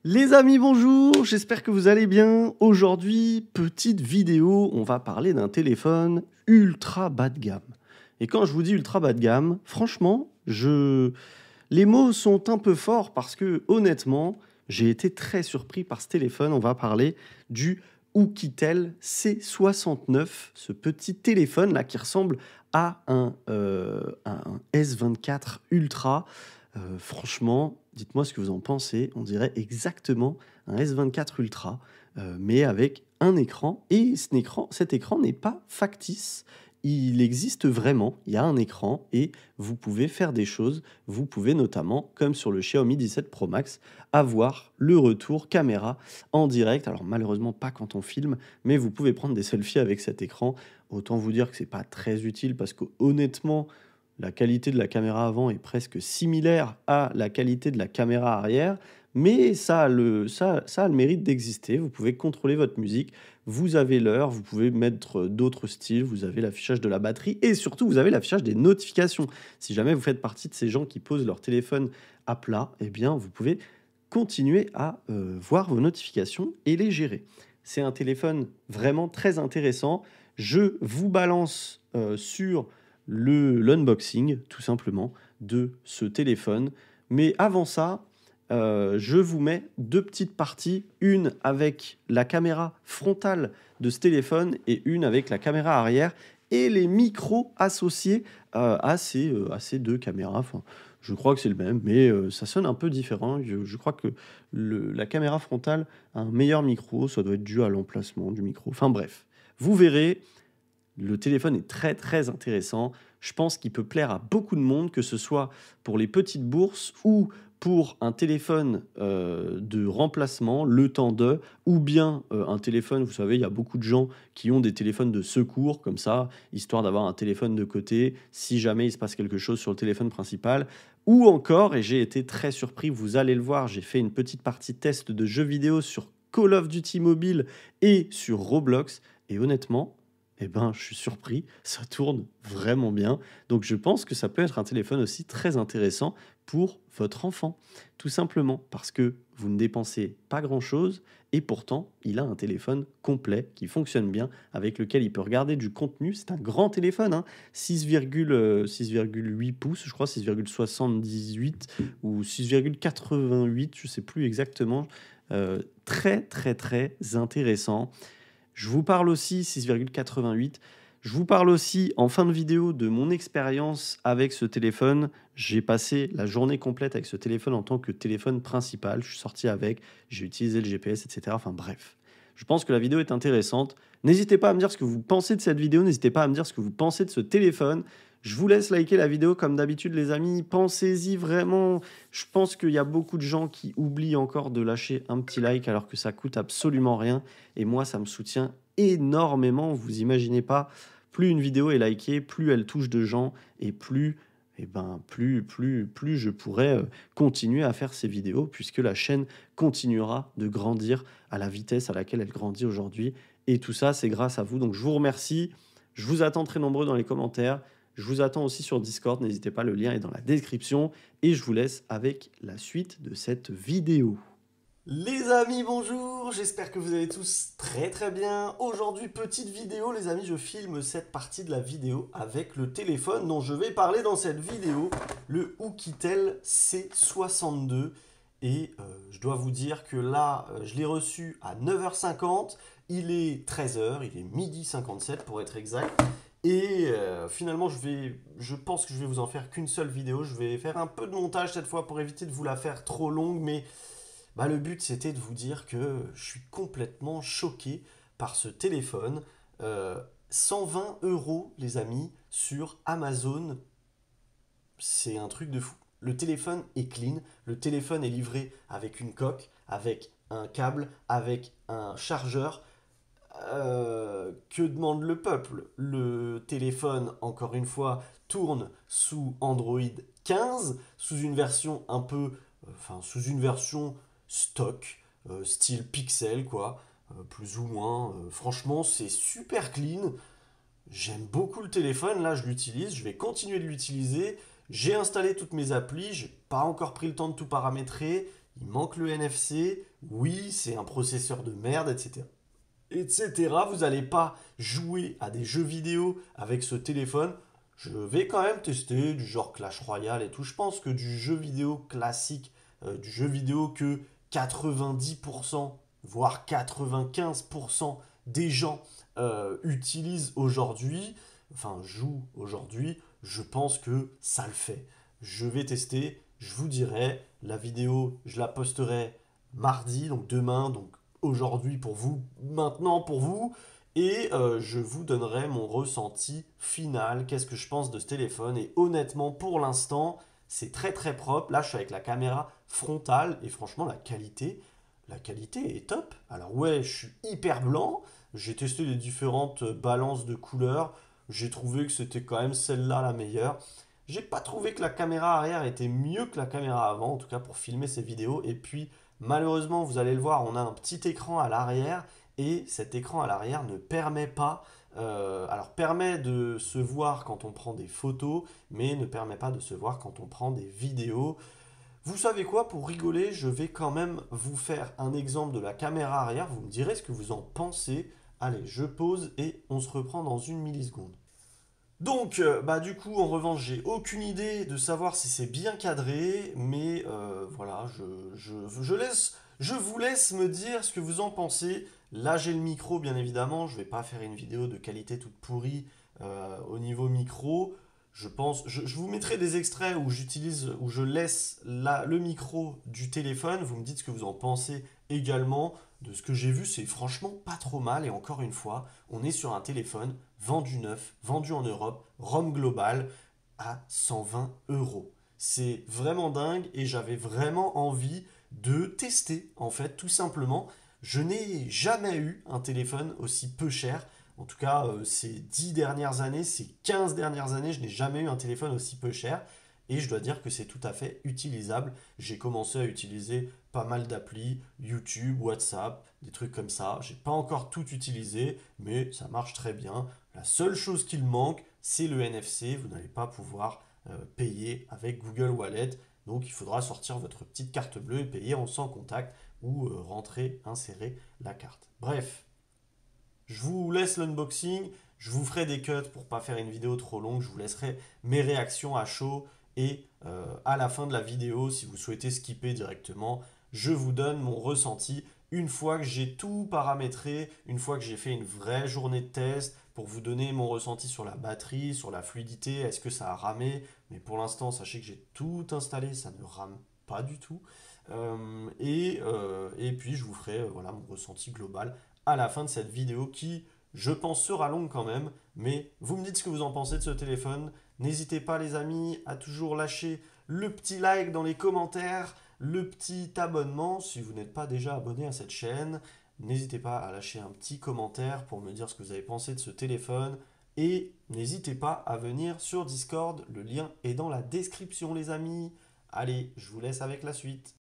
Les amis, bonjour, j'espère que vous allez bien. Aujourd'hui, petite vidéo, on va parler d'un téléphone ultra bas de gamme. Et quand je vous dis ultra bas de gamme, franchement, les mots sont un peu forts parce que honnêtement, j'ai été très surpris par ce téléphone. On va parler du Oukitel C69, ce petit téléphone là qui ressemble à un S24 Ultra. Franchement, dites-moi ce que vous en pensez. On dirait exactement un S24 Ultra, mais avec un écran. Et cet écran n'est pas factice. Il existe vraiment. Il y a un écran et vous pouvez faire des choses. Vous pouvez notamment, comme sur le Xiaomi 17 Pro Max, avoir le retour caméra en direct. Alors malheureusement pas quand on filme, mais vous pouvez prendre des selfies avec cet écran. Autant vous dire que c'est pas très utile parce que honnêtement, la qualité de la caméra avant est presque similaire à la qualité de la caméra arrière, mais ça a le mérite d'exister. Vous pouvez contrôler votre musique, vous avez l'heure, vous pouvez mettre d'autres styles, vous avez l'affichage de la batterie et surtout vous avez l'affichage des notifications. Si jamais vous faites partie de ces gens qui posent leur téléphone à plat, eh bien vous pouvez continuer à voir vos notifications et les gérer. C'est un téléphone vraiment très intéressant. Je vous balance sur l'unboxing, tout simplement, de ce téléphone. Mais avant ça, je vous mets deux petites parties, une avec la caméra frontale de ce téléphone et une avec la caméra arrière et les micros associés à ces deux caméras. Enfin, je crois que c'est le même, mais ça sonne un peu différent. Je crois que la caméra frontale a un meilleur micro, ça doit être dû à l'emplacement du micro. Enfin bref, vous verrez. Le téléphone est très très intéressant. Je pense qu'il peut plaire à beaucoup de monde, que ce soit pour les petites bourses ou pour un téléphone de remplacement, le temps de, ou bien un téléphone, vous savez, il y a beaucoup de gens qui ont des téléphones de secours, comme ça, histoire d'avoir un téléphone de côté, si jamais il se passe quelque chose sur le téléphone principal. Ou encore, et j'ai été très surpris, vous allez le voir, j'ai fait une petite partie test de jeux vidéo sur Call of Duty Mobile et sur Roblox, et honnêtement, eh ben, je suis surpris, ça tourne vraiment bien. Donc je pense que ça peut être un téléphone aussi très intéressant pour votre enfant. Tout simplement parce que vous ne dépensez pas grand-chose et pourtant il a un téléphone complet qui fonctionne bien, avec lequel il peut regarder du contenu. C'est un grand téléphone, hein, 6,8 pouces, je crois 6,78 ou 6,88, je ne sais plus exactement. Très très très intéressant. Je vous parle aussi 6,88. Je vous parle aussi en fin de vidéo de mon expérience avec ce téléphone. J'ai passé la journée complète avec ce téléphone en tant que téléphone principal. Je suis sorti avec, j'ai utilisé le GPS, etc. Enfin bref, je pense que la vidéo est intéressante. N'hésitez pas à me dire ce que vous pensez de cette vidéo. N'hésitez pas à me dire ce que vous pensez de ce téléphone. Je vous laisse liker la vidéo comme d'habitude, les amis. Pensez-y vraiment. Je pense qu'il y a beaucoup de gens qui oublient encore de lâcher un petit like alors que ça coûte absolument rien. Et moi, ça me soutient énormément. Vous imaginez pas, plus une vidéo est likée, plus elle touche de gens et plus je pourrai continuer à faire ces vidéos puisque la chaîne continuera de grandir à la vitesse à laquelle elle grandit aujourd'hui. Et tout ça, c'est grâce à vous. Donc, je vous remercie. Je vous attends très nombreux dans les commentaires. Je vous attends aussi sur Discord. N'hésitez pas, le lien est dans la description. Et je vous laisse avec la suite de cette vidéo. Les amis, bonjour, j'espère que vous allez tous très très bien. Aujourd'hui, petite vidéo, les amis, je filme cette partie de la vidéo avec le téléphone dont je vais parler dans cette vidéo, le Oukitel C62. Et je dois vous dire que là, je l'ai reçu à 9h50, il est 13h, il est midi 57 pour être exact. Et finalement, je pense que je vais vous en faire qu'une seule vidéo. Je vais faire un peu de montage cette fois pour éviter de vous la faire trop longue, mais le but c'était de vous dire que je suis complètement choqué par ce téléphone. 120 € les amis sur Amazon, c'est un truc de fou. Le téléphone est clean, le téléphone est livré avec une coque, avec un câble, avec un chargeur. Que demande le peuple? Le téléphone, encore une fois, tourne sous Android 15, sous une version sous une version stock, style Pixel, quoi, plus ou moins. Franchement, c'est super clean. J'aime beaucoup le téléphone, là je l'utilise, je vais continuer de l'utiliser. J'ai installé toutes mes applis, j'ai pas encore pris le temps de tout paramétrer. il manque le NFC, oui, c'est un processeur de merde, etc. etc. Vous n'allez pas jouer à des jeux vidéo avec ce téléphone. Je vais quand même tester du genre Clash Royale et tout. Je pense que du jeu vidéo classique, du jeu vidéo que 90%, voire 95% des gens utilisent aujourd'hui, enfin jouent aujourd'hui, je pense que ça le fait. Je vais tester, je vous dirai, la vidéo, je la posterai mardi, donc demain, donc aujourd'hui pour vous, maintenant pour vous, et je vous donnerai mon ressenti final, qu'est-ce que je pense de ce téléphone, et honnêtement, pour l'instant, c'est très très propre. Là, je suis avec la caméra frontale, et franchement, la qualité est top. Alors ouais, je suis hyper blanc, j'ai testé les différentes balances de couleurs, j'ai trouvé que c'était quand même celle-là la meilleure. J'ai pas trouvé que la caméra arrière était mieux que la caméra avant, en tout cas pour filmer ces vidéos. Et puis, malheureusement, vous allez le voir, on a un petit écran à l'arrière. Et cet écran à l'arrière ne permet pas, alors permet de se voir quand on prend des photos, mais ne permet pas de se voir quand on prend des vidéos. Vous savez quoi, pour rigoler, je vais quand même vous faire un exemple de la caméra arrière. Vous me direz ce que vous en pensez. Allez, je pose et on se reprend dans une milliseconde. Donc, bah du coup, en revanche, j'ai aucune idée de savoir si c'est bien cadré, mais voilà, je vous laisse me dire ce que vous en pensez. Là, j'ai le micro, bien évidemment, je vais pas faire une vidéo de qualité toute pourrie au niveau micro. Je vous mettrai des extraits où où je laisse le micro du téléphone. Vous me dites ce que vous en pensez également. De ce que j'ai vu, c'est franchement pas trop mal. Et encore une fois, on est sur un téléphone vendu neuf, vendu en Europe, ROM global, à 120 euros. C'est vraiment dingue et j'avais vraiment envie de tester, en fait, tout simplement. Je n'ai jamais eu un téléphone aussi peu cher. En tout cas, ces 10 dernières années, ces 15 dernières années, je n'ai jamais eu un téléphone aussi peu cher. Et je dois dire que c'est tout à fait utilisable. J'ai commencé à utiliser pas mal d'applis, YouTube, WhatsApp, des trucs comme ça. J'ai pas encore tout utilisé, mais ça marche très bien. La seule chose qu'il manque, c'est le NFC. Vous n'allez pas pouvoir payer avec Google Wallet. Donc il faudra sortir votre petite carte bleue et payer en sans contact ou rentrer, insérer la carte. Bref, je vous laisse l'unboxing. Je vous ferai des cuts pour pas faire une vidéo trop longue. Je vous laisserai mes réactions à chaud. Et à la fin de la vidéo, si vous souhaitez skipper directement, je vous donne mon ressenti une fois que j'ai tout paramétré, une fois que j'ai fait une vraie journée de test pour vous donner mon ressenti sur la batterie, sur la fluidité, est-ce que ça a ramé. Mais pour l'instant, sachez que j'ai tout installé, ça ne rame pas du tout. Et puis, je vous ferai voilà, mon ressenti global à la fin de cette vidéo qui, je pense, sera longue quand même. Mais vous me dites ce que vous en pensez de ce téléphone. N'hésitez pas les amis à toujours lâcher le petit like dans les commentaires, le petit abonnement si vous n'êtes pas déjà abonné à cette chaîne. N'hésitez pas à lâcher un petit commentaire pour me dire ce que vous avez pensé de ce téléphone. Et n'hésitez pas à venir sur Discord, le lien est dans la description les amis. Allez, je vous laisse avec la suite.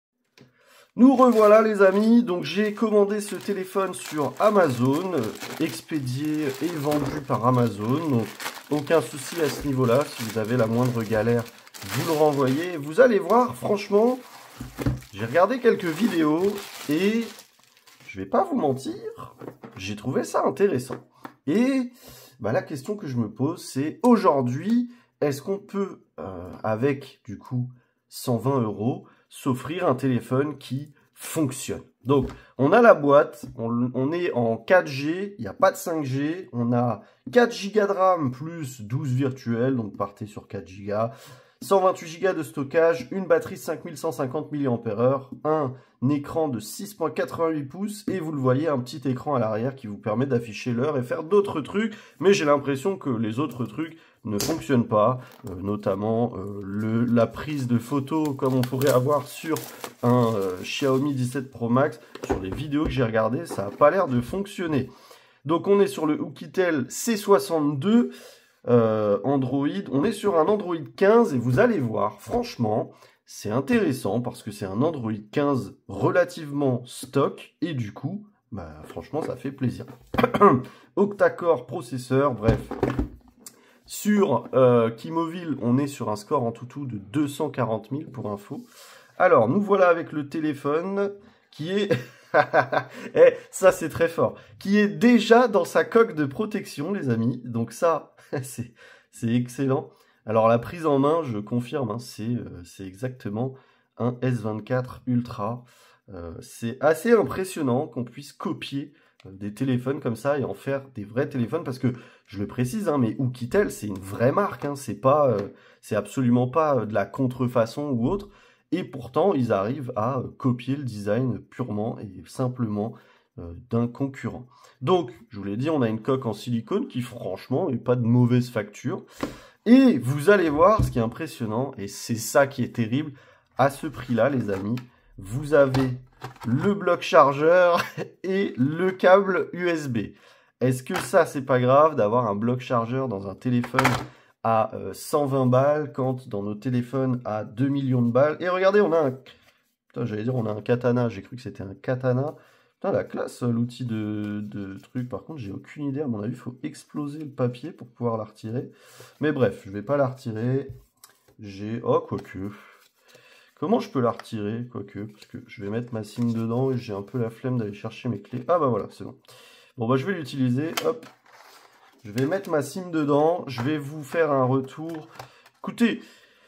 Nous revoilà les amis, donc j'ai commandé ce téléphone sur Amazon, expédié et vendu par Amazon, donc aucun souci à ce niveau-là, si vous avez la moindre galère, vous le renvoyez. Vous allez voir, franchement, j'ai regardé quelques vidéos et je vais pas vous mentir, j'ai trouvé ça intéressant. Et bah, la question que je me pose, c'est aujourd'hui, est-ce qu'on peut, avec du coup 120 euros, s'offrir un téléphone qui fonctionne? Donc, on a la boîte, on est en 4G, il n'y a pas de 5G, on a 4 Go de RAM plus 12 virtuels, donc partez sur 4 Go, 128 Go de stockage, une batterie 5150 mAh, un écran de 6,88 pouces et vous le voyez, un petit écran à l'arrière qui vous permet d'afficher l'heure et faire d'autres trucs, mais j'ai l'impression que les autres trucs ne fonctionnent pas, notamment la prise de photos comme on pourrait avoir sur un Xiaomi 17 Pro Max. Sur les vidéos que j'ai regardées, ça n'a pas l'air de fonctionner. Donc on est sur le Oukitel C62 Android, on est sur un Android 15 et vous allez voir, franchement, c'est intéressant parce que c'est un Android 15 relativement stock et du coup, bah, franchement, ça fait plaisir. Octa-core processeur, bref. Sur Keymoville, on est sur un score en tout de 240 000 pour info. Alors, nous voilà avec le téléphone qui est... Eh, ça, c'est très fort. Qui est déjà dans sa coque de protection, les amis. Donc ça, c'est excellent. Alors, la prise en main, je confirme, hein, c'est exactement un S24 Ultra. C'est assez impressionnant qu'on puisse copier des téléphones comme ça et en faire des vrais téléphones parce que, je le précise, hein, mais Oukitel, c'est une vraie marque. Hein, c'est absolument pas de la contrefaçon ou autre. Et pourtant, ils arrivent à copier le design purement et simplement d'un concurrent. Donc, je vous l'ai dit, on a une coque en silicone qui, franchement, n'est pas de mauvaise facture. Et vous allez voir, ce qui est impressionnant, et c'est ça qui est terrible, à ce prix-là, les amis, vous avez le bloc chargeur et le câble USB. Est-ce que ça, c'est pas grave d'avoir un bloc chargeur dans un téléphone à 120 balles quand dans nos téléphones à 2 millions de balles? Et regardez, on a un... Putain, j'allais dire on a un katana, j'ai cru que c'était un katana. Putain, la classe, l'outil de truc. Par contre, j'ai aucune idée. À mon avis, il faut exploser le papier pour pouvoir la retirer. Mais bref, je vais pas la retirer. Oh, quoique. Comment je peux la retirer? Quoique, parce que je vais mettre ma SIM dedans et j'ai un peu la flemme d'aller chercher mes clés. Ah bah voilà, c'est bon. Bon, bah je vais l'utiliser. Hop. Je vais mettre ma SIM dedans. Je vais vous faire un retour. Écoutez,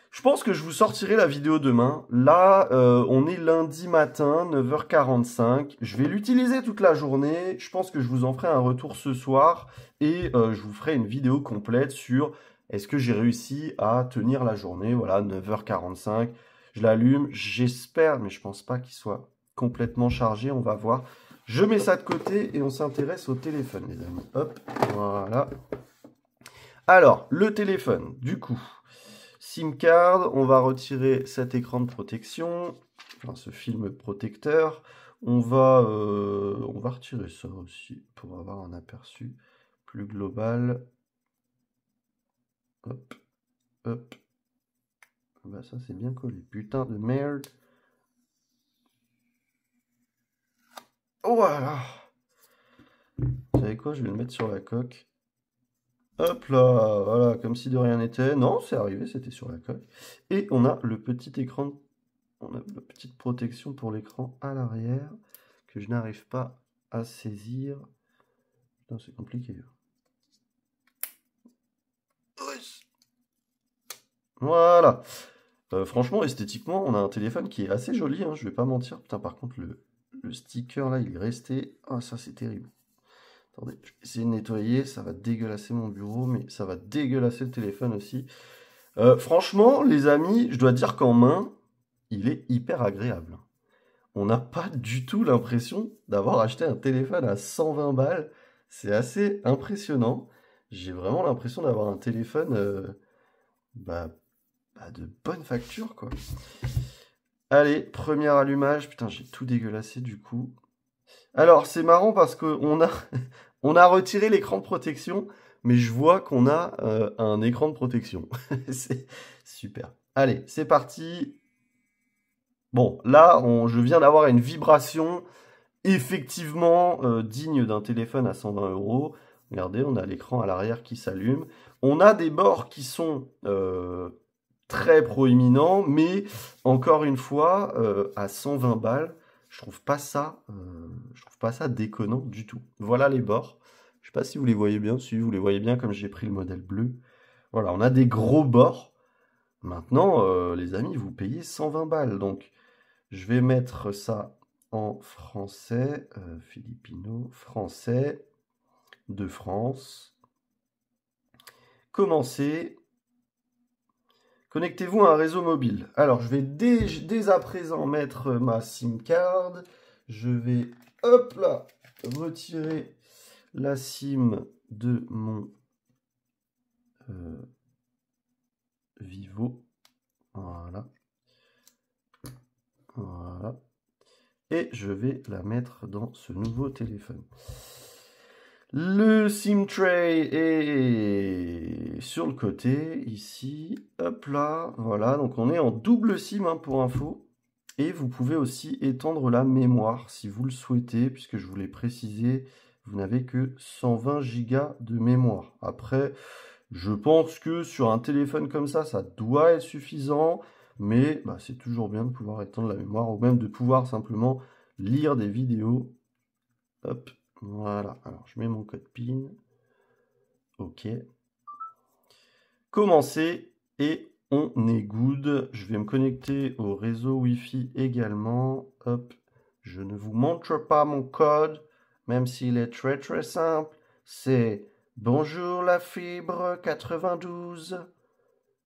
je pense que je vous sortirai la vidéo demain. Là, on est lundi matin, 9h45. Je vais l'utiliser toute la journée. Je pense que je vous en ferai un retour ce soir. Et je vous ferai une vidéo complète sur est-ce que j'ai réussi à tenir la journée. Voilà, 9h45. Je l'allume. J'espère, mais je pense pas qu'il soit complètement chargé. On va voir. Je mets ça de côté et on s'intéresse au téléphone, les amis. Hop, voilà. Alors, le téléphone, du coup... SIM card, on va retirer cet écran de protection, enfin ce film protecteur. On va retirer ça aussi pour avoir un aperçu plus global. Hop, hop. Bah ça c'est bien collé. Putain de merde. Voilà. Vous savez quoi, je vais le mettre sur la coque. Hop là, voilà, comme si de rien n'était. Non, c'est arrivé, c'était sur la coque. Et on a le petit écran, on a la petite protection pour l'écran à l'arrière que je n'arrive pas à saisir. Putain, c'est compliqué. Voilà. Franchement, esthétiquement, on a un téléphone qui est assez joli, hein, je vais pas mentir. Putain, par contre, le sticker là, il est resté. Ah, ça, c'est terrible. Attendez, je vais essayer de nettoyer, ça va dégueulasser mon bureau, mais ça va dégueulasser le téléphone aussi. Franchement, les amis, je dois dire qu'en main, il est hyper agréable. On n'a pas du tout l'impression d'avoir acheté un téléphone à 120 balles. C'est assez impressionnant. J'ai vraiment l'impression d'avoir un téléphone de bonne facture, quoi. Allez, premier allumage. Putain, j'ai tout dégueulassé du coup. Alors, c'est marrant parce qu'on a, on a retiré l'écran de protection, mais je vois qu'on a un écran de protection. C'est super. Allez, c'est parti. Bon, là, je viens d'avoir une vibration effectivement digne d'un téléphone à 120 €. Regardez, on a l'écran à l'arrière qui s'allume. On a des bords qui sont très proéminents, mais encore une fois, à 120 balles, je trouve pas ça déconnant du tout. Voilà les bords. Je sais pas si vous les voyez bien. Si vous les voyez bien, comme j'ai pris le modèle bleu. Voilà, on a des gros bords. Maintenant, les amis, vous payez 120 balles. Donc, je vais mettre ça en français. Filipino, français, de France. Commencez. Connectez-vous à un réseau mobile. Alors, je vais dès à présent mettre ma SIM card. Je vais, hop là, retirer la SIM de mon Vivo. Voilà. Voilà. Et je vais la mettre dans ce nouveau téléphone. Le SIM tray est sur le côté, ici. Hop là, voilà. Donc on est en double SIM hein, pour info. Et vous pouvez aussi étendre la mémoire si vous le souhaitez, puisque je vous l'ai précisé, vous n'avez que 120 Go de mémoire. Après, je pense que sur un téléphone comme ça doit être suffisant. mais bah, c'est toujours bien de pouvoir étendre la mémoire, ou même de pouvoir simplement lire des vidéos. Hop, voilà. Alors, je mets mon code PIN. OK. Commencer, et on est good. Je vais me connecter au réseau Wi-Fi également. Hop, je ne vous montre pas mon code, même s'il est très très simple. C'est bonjour la fibre 92.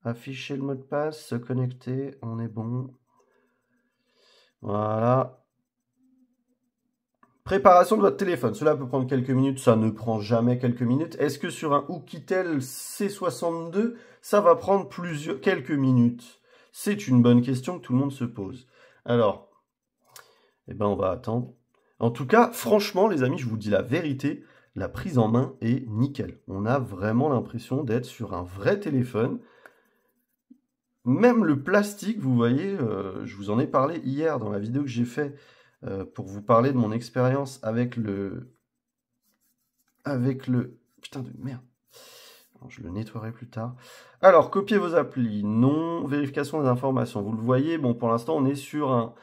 Afficher le mot de passe, se connecter, on est bon. Voilà. Préparation de votre téléphone. Cela peut prendre quelques minutes, ça ne prend jamais quelques minutes. Est-ce que sur un Oukitel C62, ça va prendre quelques minutes? C'est une bonne question que tout le monde se pose. Alors, eh ben on va attendre. En tout cas, franchement, les amis, je vous dis la vérité, la prise en main est nickel. On a vraiment l'impression d'être sur un vrai téléphone. Même le plastique, vous voyez, je vous en ai parlé hier dans la vidéo que j'ai fait pour vous parler de mon expérience avec le... Putain de merde. Alors, je le nettoierai plus tard. Alors, copiez vos applis. Non. Vérification des informations. Vous le voyez, bon, pour l'instant, on est sur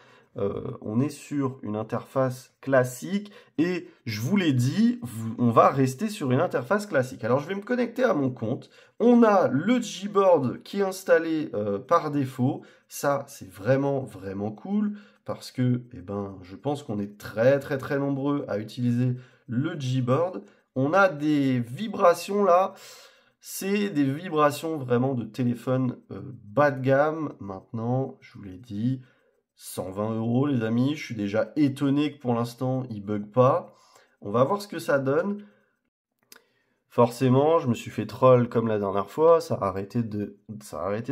une interface classique. Et je vous l'ai dit, on va rester sur une interface classique. Alors, je vais me connecter à mon compte. On a le Gboard qui est installé par défaut. Ça, c'est vraiment, vraiment cool. Parce que, eh ben, je pense qu'on est très, très, très nombreux à utiliser le Gboard. On a des vibrations là. C'est des vibrations vraiment de téléphone bas de gamme. Maintenant, je vous l'ai dit, 120 € les amis. Je suis déjà étonné que pour l'instant, il ne bug pas. On va voir ce que ça donne. Forcément, je me suis fait troll comme la dernière fois. Ça a arrêté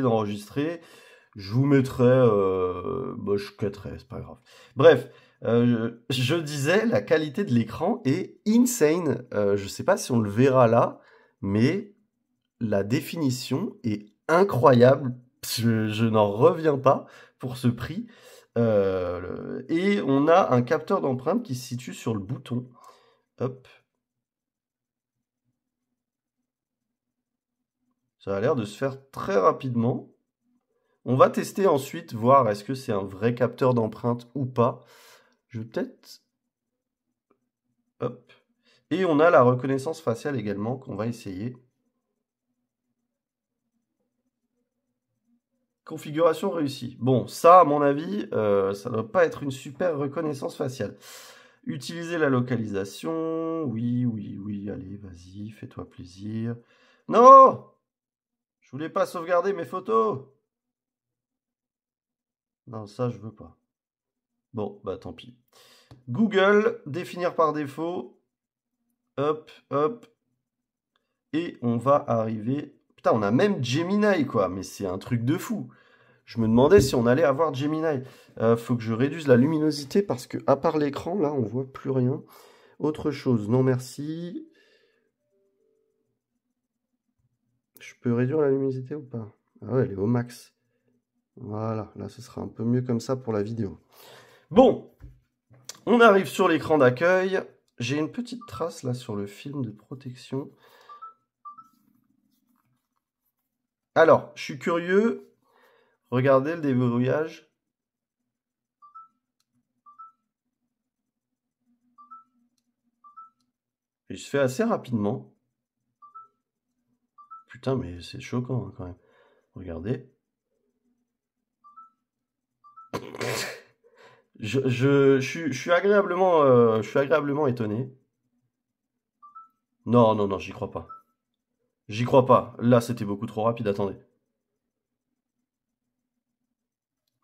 d'enregistrer. Je vous mettrai... je cutterai, c'est pas grave. Bref, je disais, la qualité de l'écran est insane. Je sais pas si on le verra là, mais... la définition est incroyable. Je n'en reviens pas pour ce prix. Et on a un capteur d'empreinte qui se situe sur le bouton. Hop. Ça a l'air de se faire très rapidement. On va tester ensuite, voir est-ce que c'est un vrai capteur d'empreinte ou pas. Je vais peut-être... Hop. Et on a la reconnaissance faciale également qu'on va essayer. Configuration réussie. Bon, ça, à mon avis, ça ne doit pas être une super reconnaissance faciale. Utiliser la localisation. Oui, oui, oui. Allez, vas-y, fais-toi plaisir. Non! Je voulais pas sauvegarder mes photos. Non, ça, je veux pas. Bon, bah tant pis. Google, définir par défaut. Hop, hop. Et on va arriver... Putain, on a même Gemini, quoi. Mais c'est un truc de fou. Je me demandais si on allait avoir Gemini. Faut que je réduise la luminosité parce que, à part l'écran, là, on voit plus rien. Autre chose, non merci. Je peux réduire la luminosité ou pas? Ah ouais, elle est au max. Voilà, là, ce sera un peu mieux comme ça pour la vidéo. Bon, on arrive sur l'écran d'accueil. J'ai une petite trace là sur le film de protection. Alors, je suis curieux. Regardez le déverrouillage. Il se fait assez rapidement. Putain, mais c'est choquant hein, quand même. Regardez. Je suis agréablement étonné. Non, non, non, j'y crois pas. J'y crois pas. Là, c'était beaucoup trop rapide. Attendez.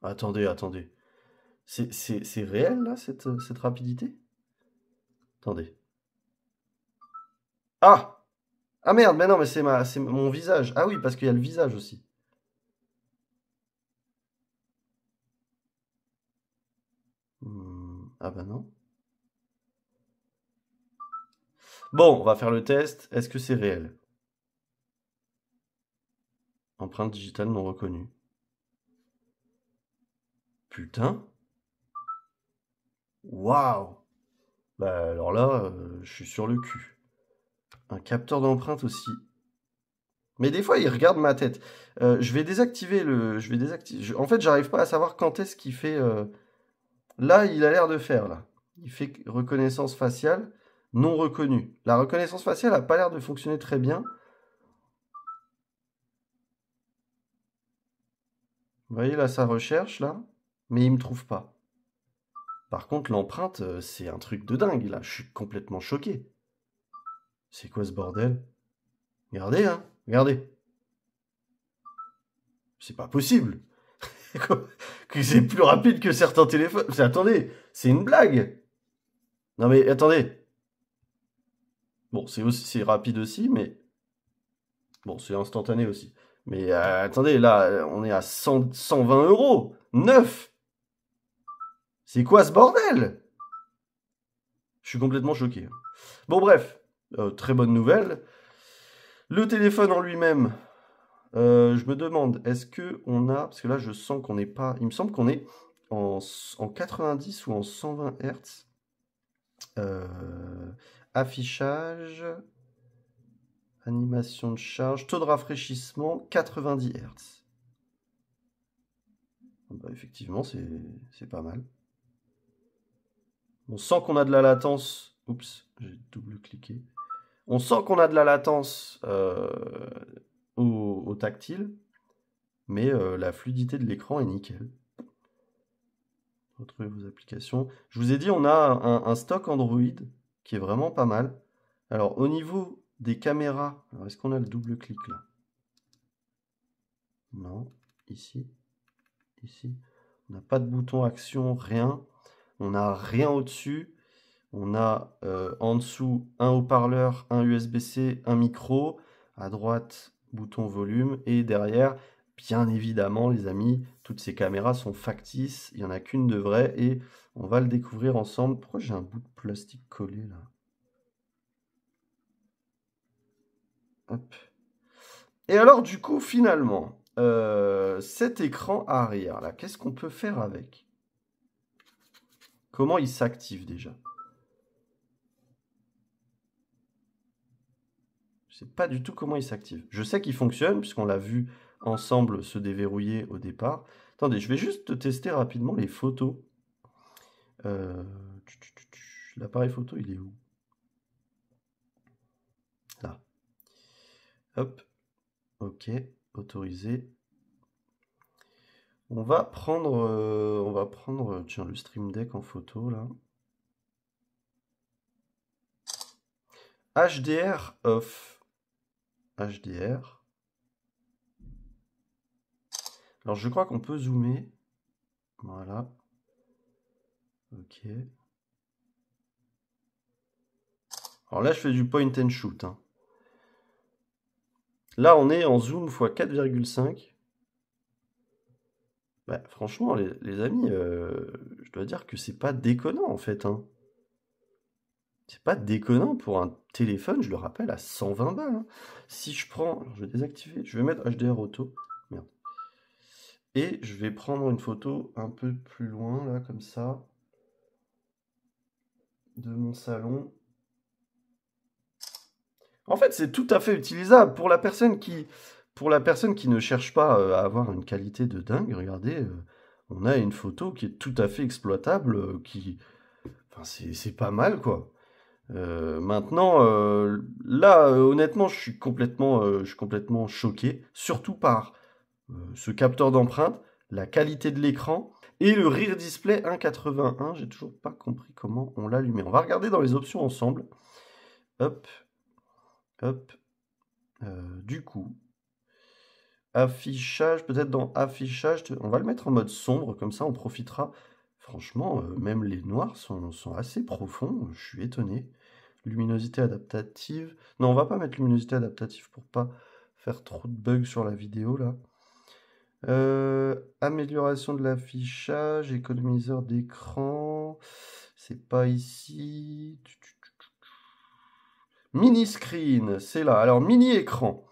Attendez, attendez. C'est réel, là, cette rapidité? Attendez. Ah! Ah merde, mais non, mais c'est mon visage. Ah oui, parce qu'il y a le visage aussi. Ah bah non. Bon, on va faire le test. Est-ce que c'est réel? Empreinte digitale non reconnue. Putain. Waouh! Bah alors là, je suis sur le cul. Un capteur d'empreinte aussi. Mais des fois, il regarde ma tête. Je vais désactiver le... En fait, j'arrive pas à savoir quand est-ce qu'il fait... Là, il a l'air de faire, là. Il fait reconnaissance faciale non reconnue. La reconnaissance faciale n'a pas l'air de fonctionner très bien. Vous voyez, là, ça recherche, là. Mais il me trouve pas. Par contre, l'empreinte, c'est un truc de dingue, là. Je suis complètement choqué. C'est quoi ce bordel? Regardez, hein. Regardez. C'est pas possible. Que c'est plus rapide que certains téléphones. Attendez, c'est une blague. Non mais attendez. Bon, c'est rapide aussi, mais... Bon, c'est instantané aussi. Mais attendez, là, on est à 120 €. Neuf. C'est quoi ce bordel? Je suis complètement choqué. Bon, bref. Très bonne nouvelle. Le téléphone en lui-même... je me demande, est-ce que on a... Parce que là, je sens qu'on n'est pas... Il me semble qu'on est en 90 ou en 120 Hz. Affichage... Animation de charge, taux de rafraîchissement, 90 Hz. Bah, effectivement, c'est pas mal. On sent qu'on a de la latence. Oups, j'ai double-cliqué. On sent qu'on a de la latence au tactile, mais la fluidité de l'écran est nickel. Retrouvez vos applications. Je vous ai dit, on a un stock Android qui est vraiment pas mal. Alors, au niveau des caméras, est-ce qu'on a le double-clic là? Non, ici. Ici. On n'a pas de bouton action, rien. On n'a rien au-dessus. On a en dessous un haut-parleur, un USB-C, un micro. À droite, bouton volume. Et derrière, bien évidemment, les amis, toutes ces caméras sont factices. Il n'y en a qu'une de vraie et on va le découvrir ensemble. Pourquoi j'ai un bout de plastique collé là? Hop. Et alors, du coup, finalement, cet écran arrière là, qu'est-ce qu'on peut faire avec? Comment il s'active déjà? Je sais pas du tout comment il s'active. Je sais qu'il fonctionne, puisqu'on l'a vu ensemble se déverrouiller au départ. Attendez, je vais juste tester rapidement les photos. L'appareil photo, il est où? Là. Hop. Ok. Autorisé. On va prendre, tiens, le Stream Deck en photo, là. HDR off. HDR. Alors, je crois qu'on peut zoomer. Voilà. Ok. Alors là, je fais du point and shoot. Hein. Là, on est en zoom x 4,5. Bah, franchement, les amis, je dois dire que c'est pas déconnant, en fait. Hein. C'est pas déconnant pour un téléphone, je le rappelle, à 120 balles. Hein. Si je prends... Alors, je vais désactiver. Je vais mettre HDR auto. Merde. Et je vais prendre une photo un peu plus loin, là, comme ça. De mon salon. En fait, c'est tout à fait utilisable pour la personne qui ne cherche pas à avoir une qualité de dingue. Regardez, on a une photo qui est tout à fait exploitable, enfin, c'est pas mal, quoi. Maintenant, là, honnêtement, je suis complètement choqué, surtout par ce capteur d'empreinte, la qualité de l'écran et le Rear Display 1.81. J'ai toujours pas compris comment on l'allumait. On va regarder dans les options ensemble. Hop. Hop. Du coup, affichage, peut-être dans affichage, on va le mettre en mode sombre, comme ça on profitera. Franchement, même les noirs sont assez profonds, je suis étonné. Luminosité adaptative. Non, on va pas mettre luminosité adaptative pour pas faire trop de bugs sur la vidéo là. Amélioration de l'affichage, économiseur d'écran. C'est pas ici. Mini screen, c'est là. Alors, mini écran.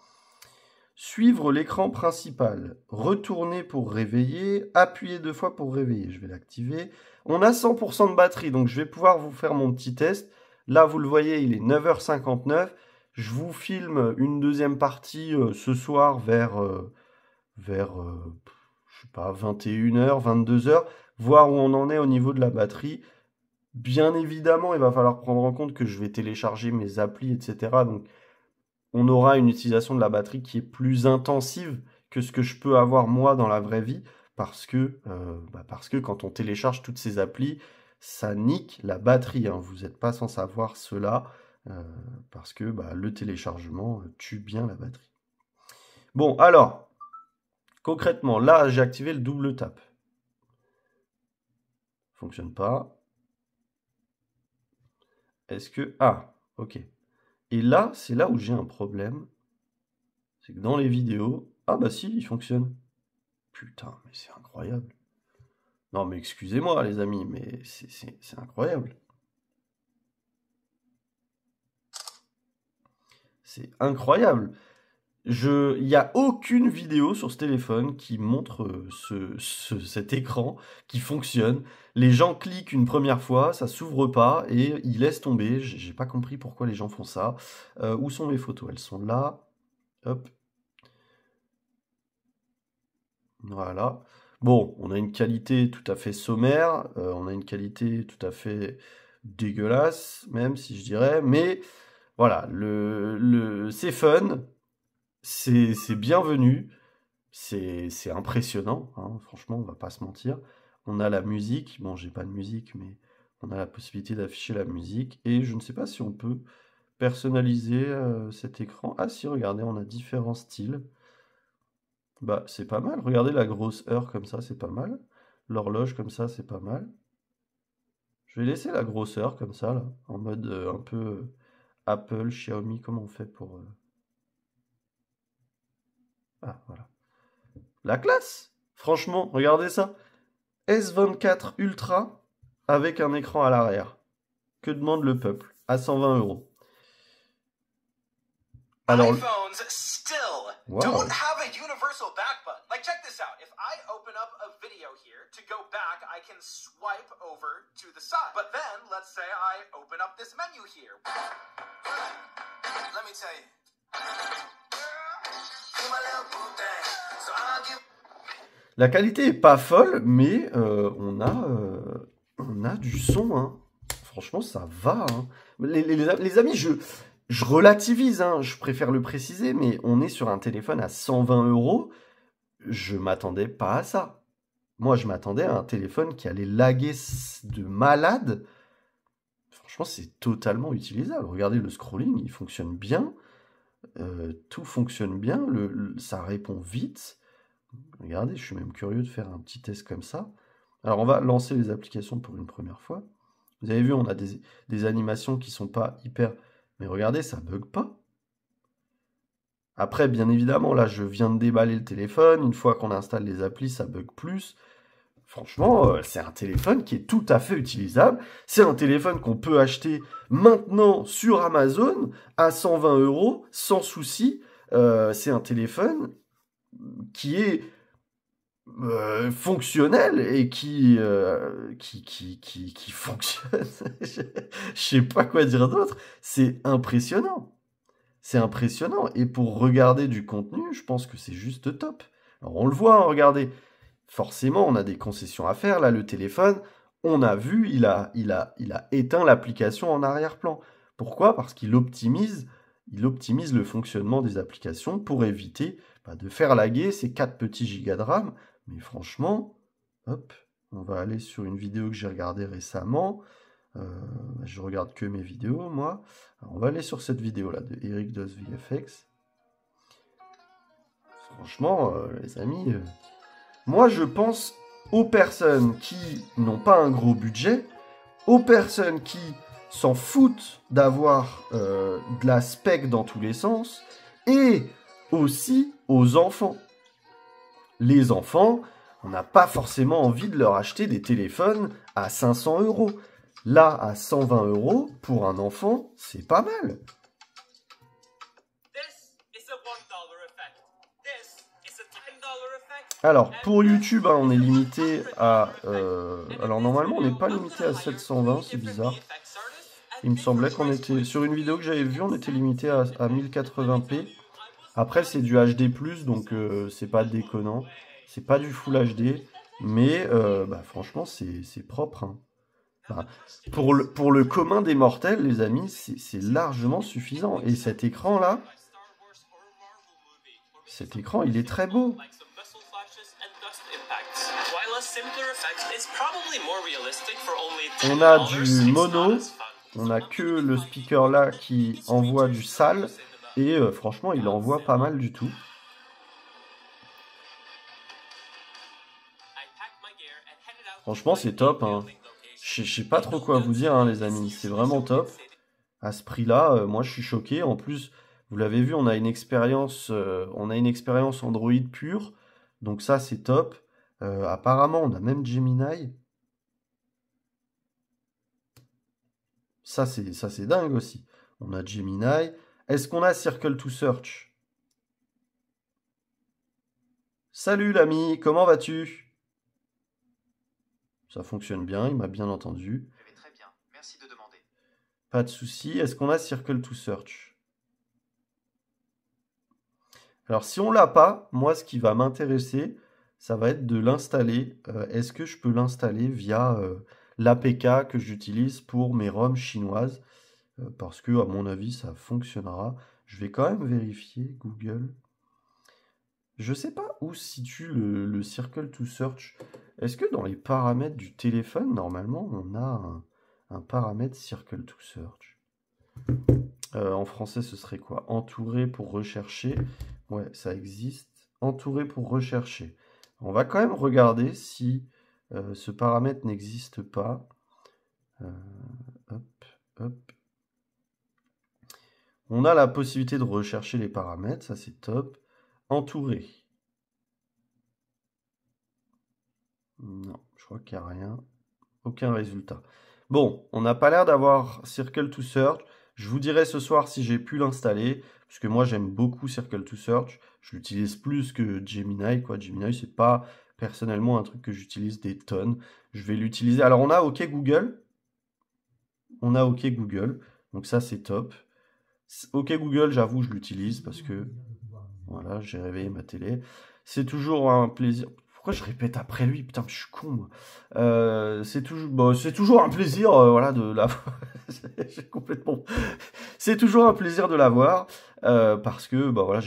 Suivre l'écran principal. Retourner pour réveiller. Appuyer 2 fois pour réveiller. Je vais l'activer. On a 100% de batterie, donc je vais pouvoir vous faire mon petit test. Là, vous le voyez, il est 9h59. Je vous filme une deuxième partie ce soir vers je sais pas, 21h, 22h, voir où on en est au niveau de la batterie. Bien évidemment, il va falloir prendre en compte que je vais télécharger mes applis, etc. Donc, on aura une utilisation de la batterie qui est plus intensive que ce que je peux avoir moi dans la vraie vie, parce que quand on télécharge toutes ces applis, ça nique la batterie, hein. Vous n'êtes pas sans savoir cela, parce que le téléchargement tue bien la batterie. Bon, alors, concrètement, là, j'ai activé le double tap. Fonctionne pas. Est-ce que... Ah, ok. Et là, c'est là où j'ai un problème. C'est que dans les vidéos... Ah bah si, il fonctionne. Putain, mais c'est incroyable. Non mais excusez-moi les amis, mais c'est incroyable. C'est incroyable. Il n'y a aucune vidéo sur ce téléphone qui montre cet écran qui fonctionne. Les gens cliquent une première fois, ça s'ouvre pas et ils laissent tomber. J'ai pas compris pourquoi les gens font ça. Où sont mes photos? Elles sont là. Hop. Voilà. Bon, on a une qualité tout à fait sommaire, on a une qualité tout à fait dégueulasse, même si je dirais, mais voilà, c'est fun, c'est bienvenu, c'est impressionnant, hein, franchement, on va pas se mentir. On a la musique, bon, j'ai pas de musique, mais on a la possibilité d'afficher la musique, et je ne sais pas si on peut personnaliser cet écran. Ah si, regardez, on a différents styles. Bah, c'est pas mal. Regardez la grosse heure comme ça, c'est pas mal. L'horloge comme ça, c'est pas mal. Je vais laisser la grosse heure comme ça, là, en mode un peu Apple, Xiaomi, comment on fait pour... Ah, voilà. La classe! Franchement, regardez ça. S24 Ultra avec un écran à l'arrière. Que demande le peuple? À 120 €. Alors... iPhones still don't have a universal back button. Like, check this out. If I open up a video here, to go back, I can swipe over to the side. But then, let's say I open up this menu here. Let me tell you. La qualité est pas folle, mais on a du son, hein. Franchement, ça va, hein. Les amis, je relativise, hein, je préfère le préciser, mais on est sur un téléphone à 120 €. Je m'attendais pas à ça. Moi, je m'attendais à un téléphone qui allait laguer de malade. Franchement, c'est totalement utilisable. Regardez le scrolling, il fonctionne bien. Tout fonctionne bien. Ça répond vite. Regardez, je suis même curieux de faire un petit test comme ça. Alors, on va lancer les applications pour une première fois. Vous avez vu, on a des animations qui sont pas hyper... Mais regardez, ça bug pas. Après, bien évidemment, là, je viens de déballer le téléphone. Une fois qu'on installe les applis, ça bug plus. Franchement, c'est un téléphone qui est tout à fait utilisable. C'est un téléphone qu'on peut acheter maintenant sur Amazon à 120 € sans souci. C'est un téléphone qui est fonctionnel et qui fonctionne. Je sais pas quoi dire d'autre. C'est impressionnant. C'est impressionnant. Et pour regarder du contenu, je pense que c'est juste top. Alors on le voit, hein, regardez. Forcément, on a des concessions à faire. Là, le téléphone, on a vu, il a éteint l'application en arrière-plan. Pourquoi? Parce qu'il optimise le fonctionnement des applications pour éviter de faire laguer ces 4 petits gigas de RAM. Mais franchement, hop, on va aller sur une vidéo que j'ai regardée récemment. Je regarde que mes vidéos, moi. Alors, on va aller sur cette vidéo-là de Eric Does VFX. Franchement, les amis, moi je pense aux personnes qui n'ont pas un gros budget, aux personnes qui s'en foutent d'avoir de la spec dans tous les sens, et aussi aux enfants. Les enfants, on n'a pas forcément envie de leur acheter des téléphones à 500 €. Là, à 120 €, pour un enfant, c'est pas mal. Alors, pour YouTube, hein, on est limité à... alors, normalement, on n'est pas limité à 720, c'est bizarre. Il me semblait qu'on était... Sur une vidéo que j'avais vue, on était limité à 1080p. Après, c'est du HD+, donc c'est pas déconnant. C'est pas du Full HD, mais bah, franchement, c'est propre. Hein. Bah, pour le commun des mortels, les amis, c'est largement suffisant. Et cet écran-là, il est très beau. On a du mono, on a que le speaker là qui envoie du sale, et franchement, il envoie pas mal du tout. Franchement, c'est top. Hein. Je sais pas trop quoi vous dire, hein, les amis. C'est vraiment top. À ce prix-là, moi, je suis choqué. En plus, vous l'avez vu, on a une expérience Android pure. Donc ça, c'est top. Apparemment, on a même Gemini. Ça, c'est dingue aussi. On a Gemini. Est-ce qu'on a Circle to Search? Salut l'ami, comment vas-tu? Ça fonctionne bien, il m'a bien entendu. Je vais très bien, merci de demander. Pas de souci. Est-ce qu'on a Circle to Search? Alors, si on l'a pas, moi, ce qui va m'intéresser, ça va être de l'installer. Est-ce que je peux l'installer via l'APK que j'utilise pour mes ROM chinoises? Parce que, à mon avis, ça fonctionnera. Je vais quand même vérifier Google. Je sais pas où se situe le Circle to Search. Est-ce que dans les paramètres du téléphone, normalement, on a un paramètre Circle to Search? En français, ce serait quoi? Entouré pour rechercher. Ouais, ça existe. Entouré pour rechercher. On va quand même regarder si ce paramètre n'existe pas. Hop, hop. On a la possibilité de rechercher les paramètres, ça c'est top. Entouré. Non, je crois qu'il n'y a rien. Aucun résultat. Bon, on n'a pas l'air d'avoir Circle to Search. Je vous dirai ce soir si j'ai pu l'installer, parce que moi j'aime beaucoup Circle to Search. Je l'utilise plus que Gemini, quoi. Gemini, c'est pas personnellement un truc que j'utilise des tonnes. Je vais l'utiliser. Alors on a OK Google. On a OK Google. Donc ça c'est top. OK Google, j'avoue, je l'utilise parce que voilà, j'ai réveillé ma télé. C'est toujours un plaisir. Pourquoi je répète après lui? Putain, je suis con, moi. C'est toujours un plaisir, voilà, de la j'ai complètement. C'est toujours un plaisir de l'avoir parce que, bah voilà,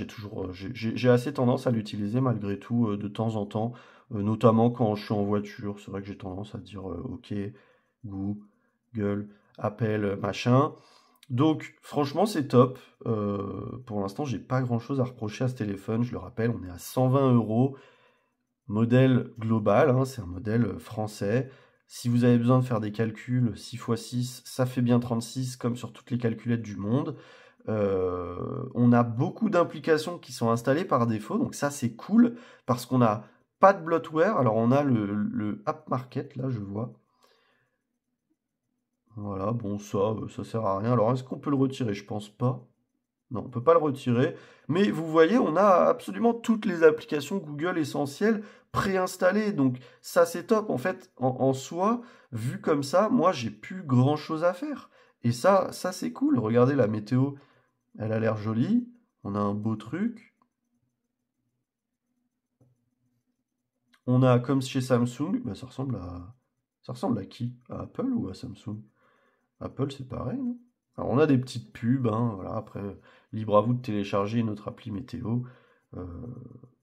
j'ai assez tendance à l'utiliser malgré tout de temps en temps, notamment quand je suis en voiture. C'est vrai que j'ai tendance à dire OK, Google, Apple, machin. Donc, franchement, c'est top. Pour l'instant, j'ai pas grand-chose à reprocher à ce téléphone. Je le rappelle, on est à 120 €. Modèle global, hein, c'est un modèle français. Si vous avez besoin de faire des calculs 6 x 6, ça fait bien 36, comme sur toutes les calculettes du monde. On a beaucoup d'implications qui sont installées par défaut, donc ça, c'est cool, parce qu'on n'a pas de bloatware. Alors, on a le App Market, là, je vois. Voilà, bon, ça sert à rien. Alors, est-ce qu'on peut le retirer? Je pense pas. Non, on peut pas le retirer. Mais vous voyez, on a absolument toutes les applications Google essentielles préinstallées. Donc, ça, c'est top. En fait, en soi, vu comme ça, moi, j'ai plus grand-chose à faire. Et ça c'est cool. Regardez, la météo, elle a l'air jolie. On a un beau truc. On a, comme chez Samsung, bah, ça ressemble à qui? À Apple ou à Samsung? Apple, c'est pareil, non? Alors, on a des petites pubs, hein, voilà. Après, libre à vous de télécharger notre appli météo. Euh,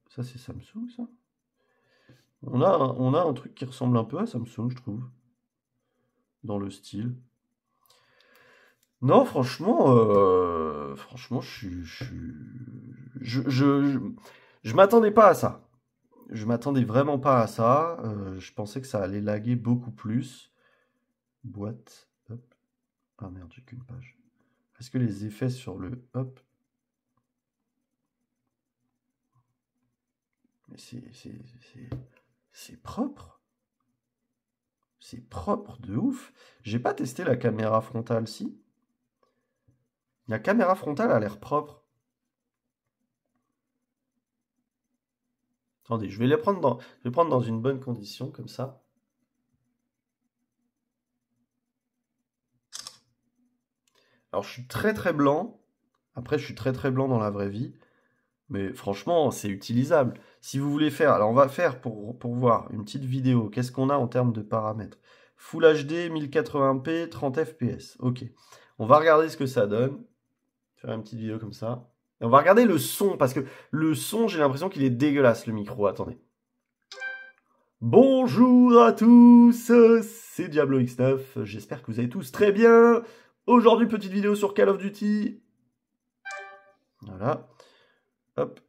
ça, c'est Samsung, ça? On a un truc qui ressemble un peu à Samsung, je trouve, dans le style. Non, franchement, je m'attendais pas à ça. Je m'attendais vraiment pas à ça. Je pensais que ça allait laguer beaucoup plus. Boîte, hop. Ah merde, j'ai qu'une page. Est-ce que les effets sur le hop? Mais c'est propre. C'est propre de ouf. J'ai pas testé la caméra frontale, si. La caméra frontale a l'air propre. Attendez, je vais les prendre dans une bonne condition, comme ça. Alors, je suis très très blanc. Après, je suis très très blanc dans la vraie vie. Mais franchement, c'est utilisable. Si vous voulez faire... Alors, on va faire pour voir une petite vidéo. Qu'est-ce qu'on a en termes de paramètres? Full HD, 1080p, 30 fps. Ok. On va regarder ce que ça donne. Faire une petite vidéo comme ça. Et on va regarder le son. Parce que le son, j'ai l'impression qu'il est dégueulasse, le micro. Attendez. Bonjour à tous, c'est Diablo X9. J'espère que vous allez tous très bien. Aujourd'hui, petite vidéo sur Call of Duty. Voilà. Hop.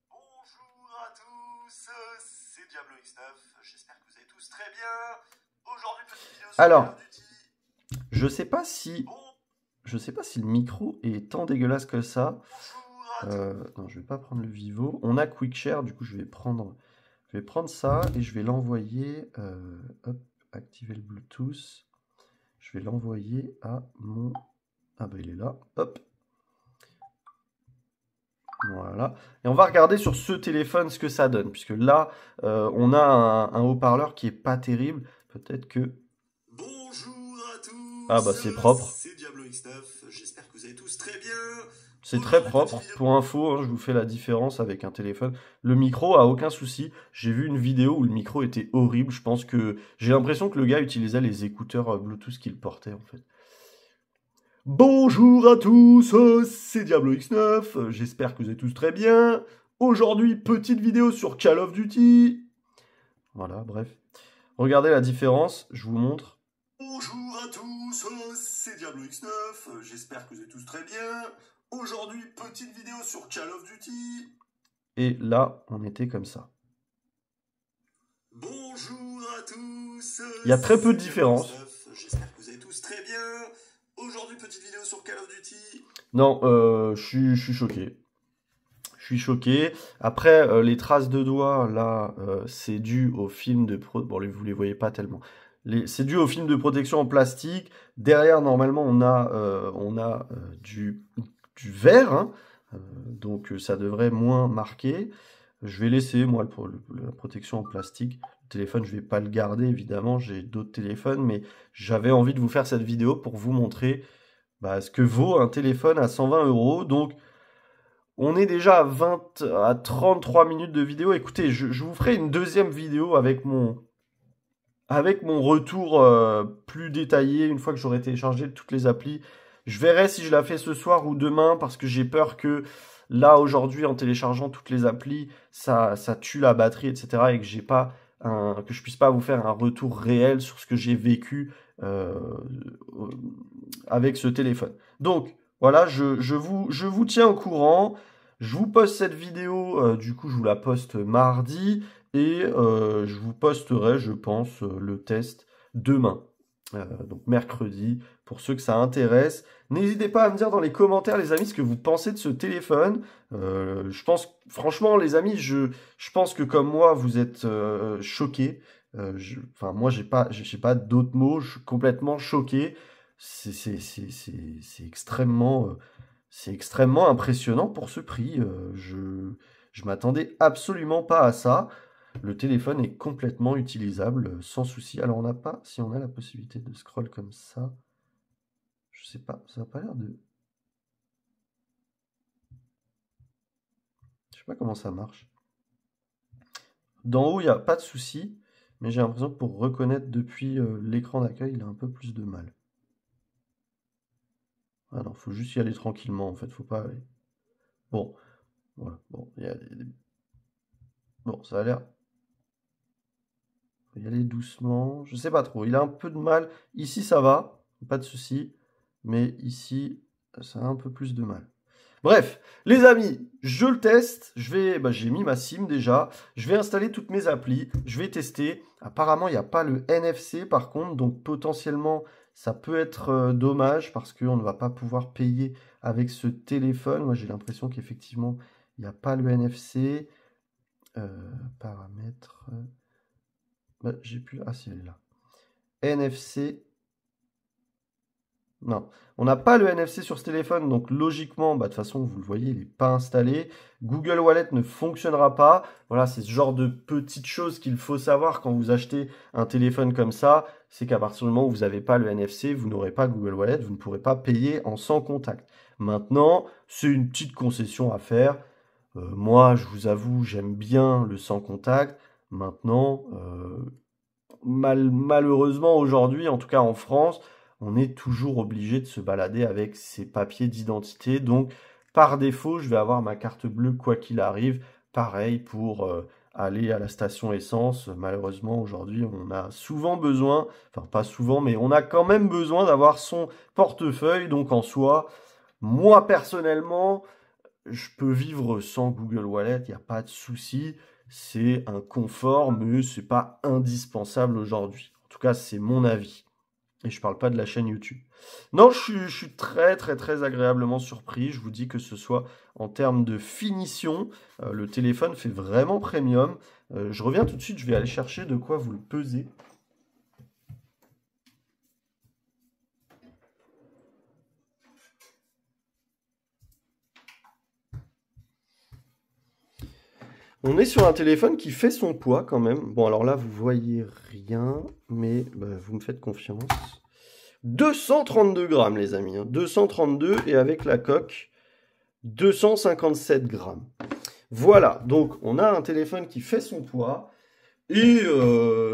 Bonjour à tous, c'est Diablo X9. J'espère que vous allez tous très bien. Aujourd'hui, petite vidéo sur Call of Duty. Je sais pas si le micro est tant dégueulasse que ça. Non, je vais pas prendre le Vivo. On a Quickshare, du coup, je vais prendre ça et je vais l'envoyer. Hop, activer le Bluetooth. Je vais l'envoyer à mon. Ah bah il est là. Hop. Voilà. Et on va regarder sur ce téléphone ce que ça donne. Puisque là, on a un haut-parleur qui est pas terrible. Peut-être que. Bonjour à tous. Ah bah c'est propre. C'est Diablo X9. J'espère que vous allez tous très bien. C'est très propre. Pour info, hein, je vous fais la différence avec un téléphone. Le micro a aucun souci. J'ai vu une vidéo où le micro était horrible. Je pense que j'ai l'impression que le gars utilisait les écouteurs Bluetooth qu'il portait en fait. Bonjour à tous, c'est Diablo X9. J'espère que vous êtes tous très bien. Aujourd'hui, petite vidéo sur Call of Duty. Voilà, bref. Regardez la différence, je vous montre. Bonjour à tous, c'est Diablo X9. J'espère que vous êtes tous très bien. Aujourd'hui, petite vidéo sur Call of Duty. Et là, on était comme ça. Bonjour à tous. Il y a très peu de différence. J'espère que vous allez tous très bien. Aujourd'hui, petite vidéo sur Call of Duty. Non, je suis choqué. Je suis choqué. Après, les traces de doigts, là, c'est dû au film de... Bon, vous les voyez pas tellement. C'est dû au film de protection en plastique. Derrière, normalement, on a du verre. Hein. Donc, ça devrait moins marquer. Je vais laisser, moi, la protection en plastique. Le téléphone, je vais pas le garder, évidemment. J'ai d'autres téléphones. Mais j'avais envie de vous faire cette vidéo pour vous montrer ce que vaut un téléphone à 120 €. Donc, on est déjà à 33 minutes de vidéo. Écoutez, je vous ferai une deuxième vidéo avec mon retour plus détaillé une fois que j'aurai téléchargé toutes les applis. Je verrai si je la fais ce soir ou demain parce que j'ai peur que là, aujourd'hui, en téléchargeant toutes les applis, ça tue la batterie, etc. et que je puisse pas vous faire un retour réel sur ce que j'ai vécu avec ce téléphone. Donc, voilà, je vous tiens au courant. Je vous poste cette vidéo, du coup, je vous la poste mardi. Et je vous posterai, je pense, le test demain. Donc mercredi, pour ceux que ça intéresse. N'hésitez pas à me dire dans les commentaires, les amis, ce que vous pensez de ce téléphone. Je pense, franchement, les amis, je pense que comme moi, vous êtes choqués. Enfin, moi, j'ai pas d'autres mots. Je suis complètement choqué. C'est extrêmement impressionnant pour ce prix. Je m'attendais absolument pas à ça. Le téléphone est complètement utilisable sans souci. Alors on n'a pas, si on a la possibilité de scroll comme ça, je sais pas, ça n'a pas l'air de... Je sais pas comment ça marche. D'en haut, il n'y a pas de souci, mais j'ai l'impression que pour reconnaître depuis l'écran d'accueil, il a un peu plus de mal. Ah non, faut juste y aller tranquillement en fait, faut pas aller... Bon, voilà, bon, bon, ça a l'air... Faut y aller doucement, je sais pas trop, il a un peu de mal. Ici ça va, pas de souci, mais ici ça a un peu plus de mal. Bref, les amis, je le teste, j'ai mis ma SIM déjà, je vais installer toutes mes applis, je vais tester. Apparemment, il n'y a pas le NFC par contre, donc potentiellement ça peut être dommage parce qu'on ne va pas pouvoir payer avec ce téléphone. Moi j'ai l'impression qu'effectivement il n'y a pas le NFC. Paramètres... j'ai plus... Ah si, elle est là. NFC. Non, on n'a pas le NFC sur ce téléphone, donc logiquement, bah, de toute façon, vous le voyez, il n'est pas installé. Google Wallet ne fonctionnera pas. Voilà, c'est ce genre de petites choses qu'il faut savoir quand vous achetez un téléphone comme ça. C'est qu'à partir du moment où vous n'avez pas le NFC, vous n'aurez pas Google Wallet, vous ne pourrez pas payer en sans contact. Maintenant, c'est une petite concession à faire. Moi, je vous avoue, j'aime bien le sans contact. Maintenant, malheureusement, aujourd'hui, en tout cas en France, on est toujours obligé de se balader avec ses papiers d'identité. Donc, par défaut, je vais avoir ma carte bleue quoi qu'il arrive. Pareil pour aller à la station essence. Malheureusement, aujourd'hui, on a souvent besoin, enfin pas souvent, mais on a quand même besoin d'avoir son portefeuille. Donc, en soi, moi, personnellement, je peux vivre sans Google Wallet, il n'y a pas de souci. C'est un confort, mais ce n'est pas indispensable aujourd'hui. En tout cas, c'est mon avis. Et je parle pas de la chaîne YouTube. Non, je suis très, très, très agréablement surpris. Je vous dis que ce soit en termes de finition, le téléphone fait vraiment premium. Je reviens tout de suite, je vais aller chercher de quoi vous le peser. On est sur un téléphone qui fait son poids quand même. Bon, alors là, vous voyez rien, mais bah, vous me faites confiance. 232 grammes, les amis. Hein. 232 et avec la coque, 257 grammes. Voilà, donc on a un téléphone qui fait son poids. Et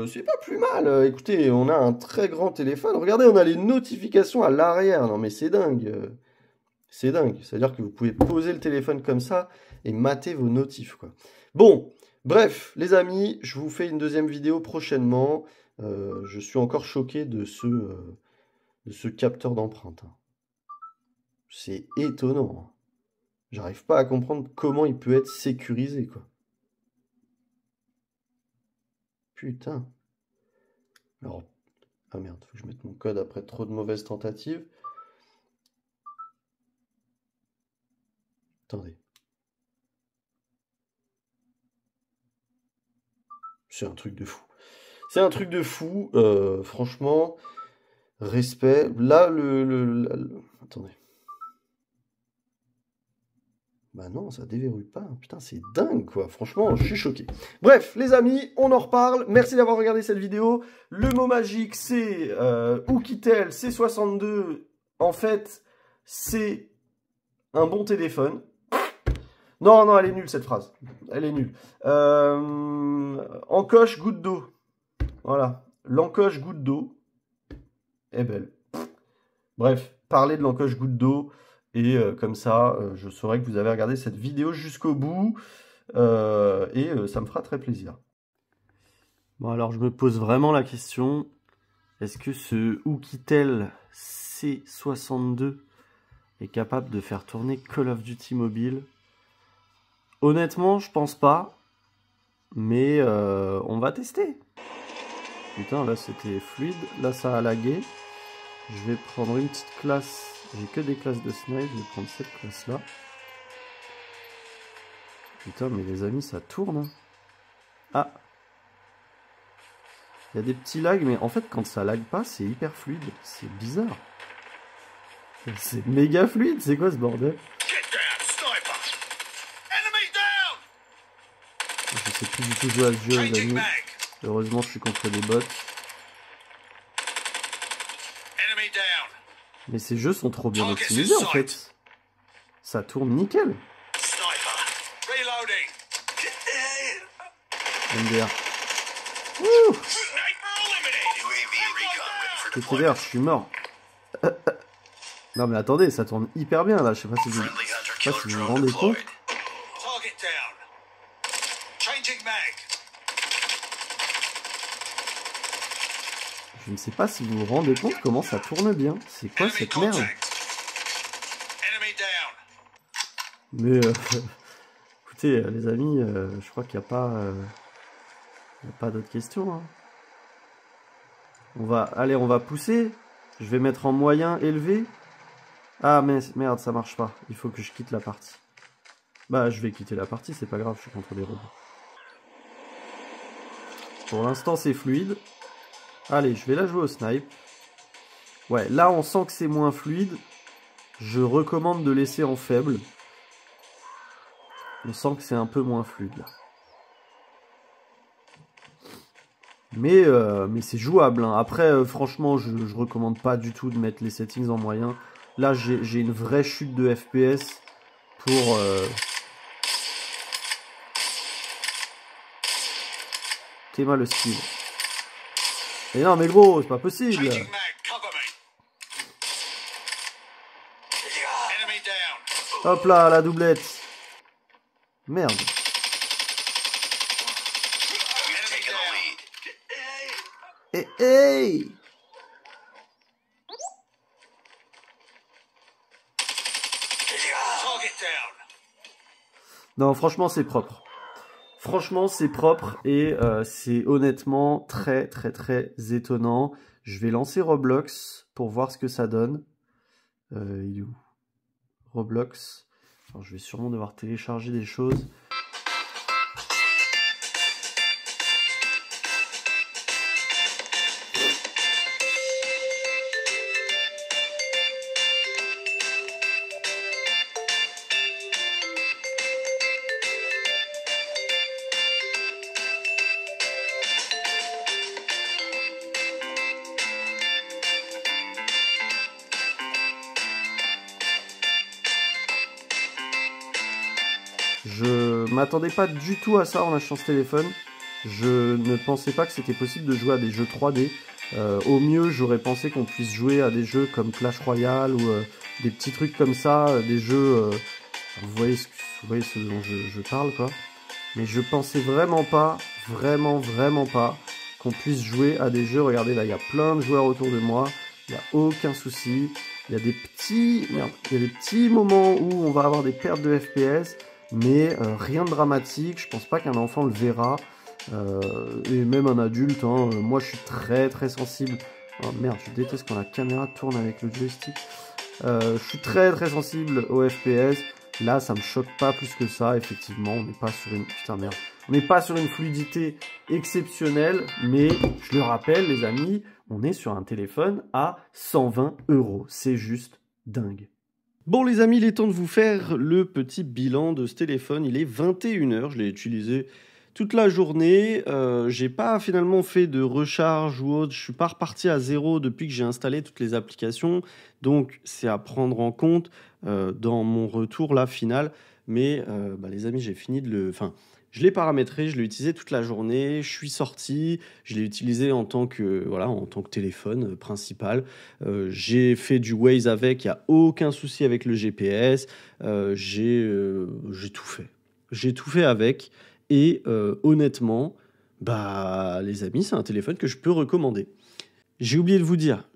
c'est pas plus mal. Écoutez, on a un très grand téléphone. Regardez, on a les notifications à l'arrière. Non, mais c'est dingue. C'est dingue. C'est-à-dire que vous pouvez poser le téléphone comme ça et mater vos notifs, quoi. Bon, bref, les amis, je vous fais une deuxième vidéo prochainement. Je suis encore choqué de ce capteur d'empreinte. C'est étonnant. J'arrive pas à comprendre comment il peut être sécurisé, quoi. Putain. Alors, ah merde, faut que je mette mon code après trop de mauvaises tentatives. Attendez. C'est un truc de fou. C'est un truc de fou, franchement, respect. Là, attendez. Bah non, ça déverrouille pas. Putain, c'est dingue, quoi. Franchement, je suis choqué. Bref, les amis, on en reparle. Merci d'avoir regardé cette vidéo. Le mot magique, c'est Oukitel C62. En fait, c'est un bon téléphone. Non, non, elle est nulle, cette phrase. Elle est nulle. Encoche goutte d'eau. Voilà. L'encoche goutte d'eau est belle. Bref, parlez de l'encoche goutte d'eau. Et comme ça, je saurai que vous avez regardé cette vidéo jusqu'au bout. Et ça me fera très plaisir. Bon, alors je me pose vraiment la question. Est-ce que ce Oukitel C62 est capable de faire tourner Call of Duty Mobile? Honnêtement, je pense pas. Mais on va tester. Putain, là c'était fluide. Là ça a lagué. Je vais prendre une petite classe. J'ai que des classes de snipe. Je vais prendre cette classe-là. Putain, mais les amis, ça tourne. Hein. Ah. Il y a des petits lags, mais en fait, quand ça lag pas, c'est hyper fluide. C'est bizarre. C'est méga fluide. C'est quoi ce bordel? Je sais plus du tout jouer à ce jeu, les amis. Heureusement, je suis contre des bots. Mais ces jeux sont trop bien optimisés en fait. Ça tourne nickel. MDR. Ouh. TTR, je suis mort. Non mais attendez, ça tourne hyper bien là. Je sais pas si vous vous rendez compte. Je ne sais pas si vous vous rendez compte comment ça tourne bien. C'est quoi cette merde? Mais écoutez les amis, je crois qu'il n'y a pas d'autres questions. Hein. On va pousser. Je vais mettre en moyen élevé. Ah mais merde, ça marche pas. Il faut que je quitte la partie. Bah je vais quitter la partie, c'est pas grave, je suis contre des robots. Pour l'instant c'est fluide. Allez, je vais la jouer au snipe. Ouais, là on sent que c'est moins fluide. Je recommande de laisser en faible. On sent que c'est un peu moins fluide là. Mais c'est jouable. Hein. Après, franchement, je recommande pas du tout de mettre les settings en moyen. Là, j'ai une vraie chute de FPS pour... Théma le skill. Et non, mais gros, c'est pas possible. Hop là, la doublette. Merde. Hey. Non, franchement, c'est propre. Franchement, c'est propre et c'est honnêtement très étonnant. Je vais lancer Roblox pour voir ce que ça donne. Il est où? Roblox. Alors, je vais sûrement devoir télécharger des choses. Je m'attendais pas du tout à ça en achetant ce téléphone. Je ne pensais pas que c'était possible de jouer à des jeux 3D. Au mieux, j'aurais pensé qu'on puisse jouer à des jeux comme Clash Royale ou des petits trucs comme ça, des jeux... vous voyez ce dont je parle, quoi. Mais je pensais vraiment pas qu'on puisse jouer à des jeux. Regardez, là, il y a plein de joueurs autour de moi. Il n'y a aucun souci. Il y a des petits moments où on va avoir des pertes de FPS. Mais rien de dramatique, je pense pas qu'un enfant le verra, et même un adulte, hein. Moi je suis très sensible, oh, merde, je déteste quand la caméra tourne avec le joystick, je suis très sensible au FPS, là ça me choque pas plus que ça, effectivement, on n'est pas sur une, on n'est pas sur une fluidité exceptionnelle, mais je le rappelle les amis, on est sur un téléphone à 120 €, c'est juste dingue. Bon les amis, il est temps de vous faire le petit bilan de ce téléphone. Il est 21 h, je l'ai utilisé toute la journée. J'ai pas finalement fait de recharge ou autre. Je suis pas reparti à zéro depuis que j'ai installé toutes les applications. Donc c'est à prendre en compte dans mon retour là final. Mais les amis, j'ai fini de le... Enfin, je l'ai paramétré, je l'ai utilisé toute la journée, je suis sorti, je l'ai utilisé en tant que, voilà, en tant que téléphone principal. J'ai fait du Waze avec, il n'y a aucun souci avec le GPS. J'ai tout fait. J'ai tout fait avec. Et honnêtement, les amis, c'est un téléphone que je peux recommander. J'ai oublié de vous dire,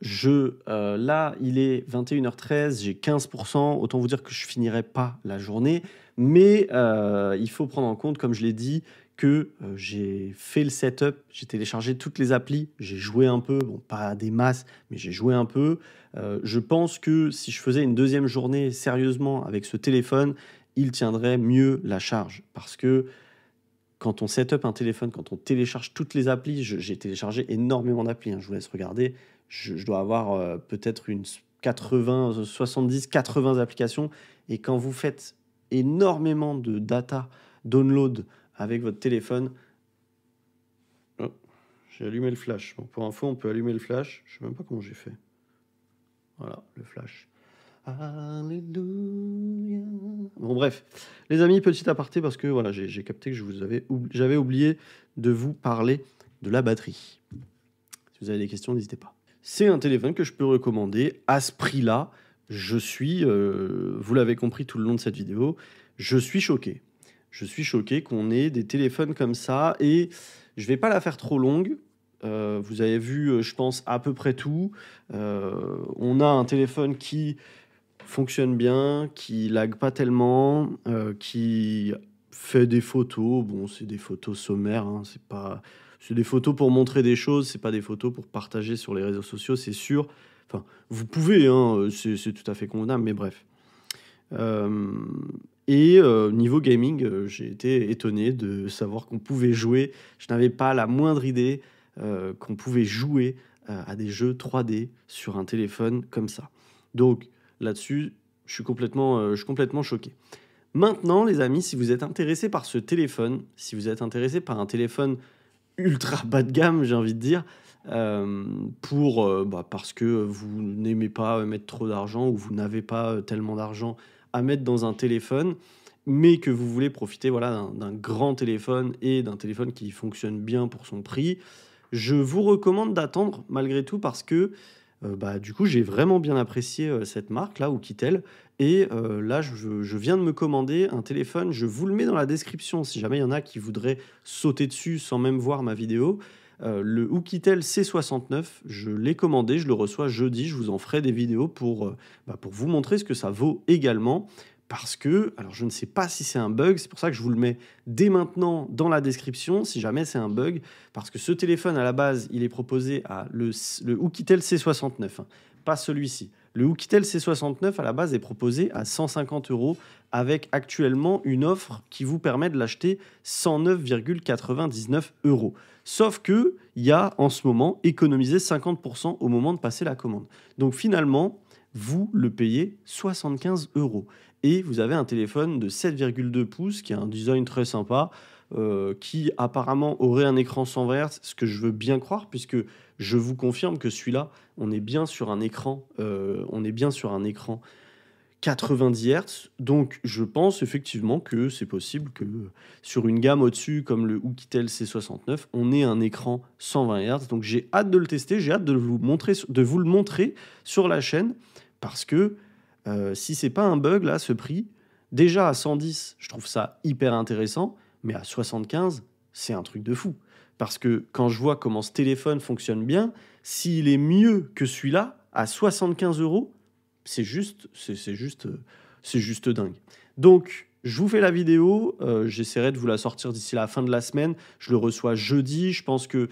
là, il est 21 h 13, j'ai 15%. Autant vous dire que je finirai pas la journée. Mais il faut prendre en compte, comme je l'ai dit, que j'ai fait le setup, j'ai téléchargé toutes les applis, j'ai joué un peu, bon, pas des masses, mais j'ai joué un peu. Je pense que si je faisais une deuxième journée sérieusement avec ce téléphone, il tiendrait mieux la charge. Parce que quand on set up un téléphone, quand on télécharge toutes les applis, j'ai téléchargé énormément d'applis, hein, je vous laisse regarder, je dois avoir peut-être une 80, 70, 80 applications, et quand vous faites énormément de data download avec votre téléphone, oh, j'ai allumé le flash, bon, pour info on peut allumer le flash, je sais même pas comment j'ai fait, voilà le flash. Alléluia. Bon bref, les amis, petit aparté parce que voilà, j'ai capté que j'avais oublié de vous parler de la batterie. Si vous avez des questions, n'hésitez pas. C'est un téléphone que je peux recommander à ce prix-là. Je suis, vous l'avez compris tout le long de cette vidéo, je suis choqué. Je suis choqué qu'on ait des téléphones comme ça et je vais pas la faire trop longue. Vous avez vu, je pense, à peu près tout. On a un téléphone qui fonctionne bien, qui lag pas tellement, qui fait des photos. Bon, c'est des photos sommaires, hein, c'est des photos pour montrer des choses, c'est pas des photos pour partager sur les réseaux sociaux, c'est sûr. Enfin, vous pouvez, hein, c'est tout à fait convenable, mais bref. Niveau gaming, j'ai été étonné de savoir qu'on pouvait jouer. Je n'avais pas la moindre idée qu'on pouvait jouer à des jeux 3D sur un téléphone comme ça. Donc là-dessus, je suis complètement choqué. Maintenant, les amis, si vous êtes intéressés par ce téléphone, si vous êtes intéressés par un téléphone ultra bas de gamme, j'ai envie de dire, parce que vous n'aimez pas mettre trop d'argent ou vous n'avez pas tellement d'argent à mettre dans un téléphone, mais que vous voulez profiter voilà, d'un grand téléphone et d'un téléphone qui fonctionne bien pour son prix, je vous recommande d'attendre malgré tout parce que du coup, j'ai vraiment bien apprécié cette marque-là, Oukitel. Et là, je viens de me commander un téléphone. Je vous le mets dans la description si jamais il y en a qui voudraient sauter dessus sans même voir ma vidéo. Le Oukitel C69, je l'ai commandé, je le reçois jeudi. Je vous en ferai des vidéos pour vous montrer ce que ça vaut également. Parce que, alors je ne sais pas si c'est un bug, c'est pour ça que je vous le mets dès maintenant dans la description, si jamais c'est un bug, parce que ce téléphone, à la base, il est proposé à le Oukitel C69, hein, pas celui-ci. Le Oukitel C69, à la base, est proposé à 150 € avec actuellement une offre qui vous permet de l'acheter 109,99 €. Sauf que il y a en ce moment économisé 50% au moment de passer la commande. Donc finalement, vous le payez 75 €. Et vous avez un téléphone de 7,2 pouces qui a un design très sympa, qui apparemment aurait un écran 120 Hz, ce que je veux bien croire, puisque je vous confirme que celui-là, on est bien sur un écran 90 Hz. Donc je pense effectivement que c'est possible que sur une gamme au-dessus, comme le Oukitel C69, on ait un écran 120 Hz. Donc j'ai hâte de le tester, j'ai hâte de vous le montrer sur la chaîne, parce que si c'est pas un bug, là, ce prix, déjà à 110, je trouve ça hyper intéressant, mais à 75, c'est un truc de fou. Parce que quand je vois comment ce téléphone fonctionne bien, s'il est mieux que celui-là, à 75 €, c'est juste dingue. Donc, je vous fais la vidéo, j'essaierai de vous la sortir d'ici la fin de la semaine. Je le reçois jeudi, je pense que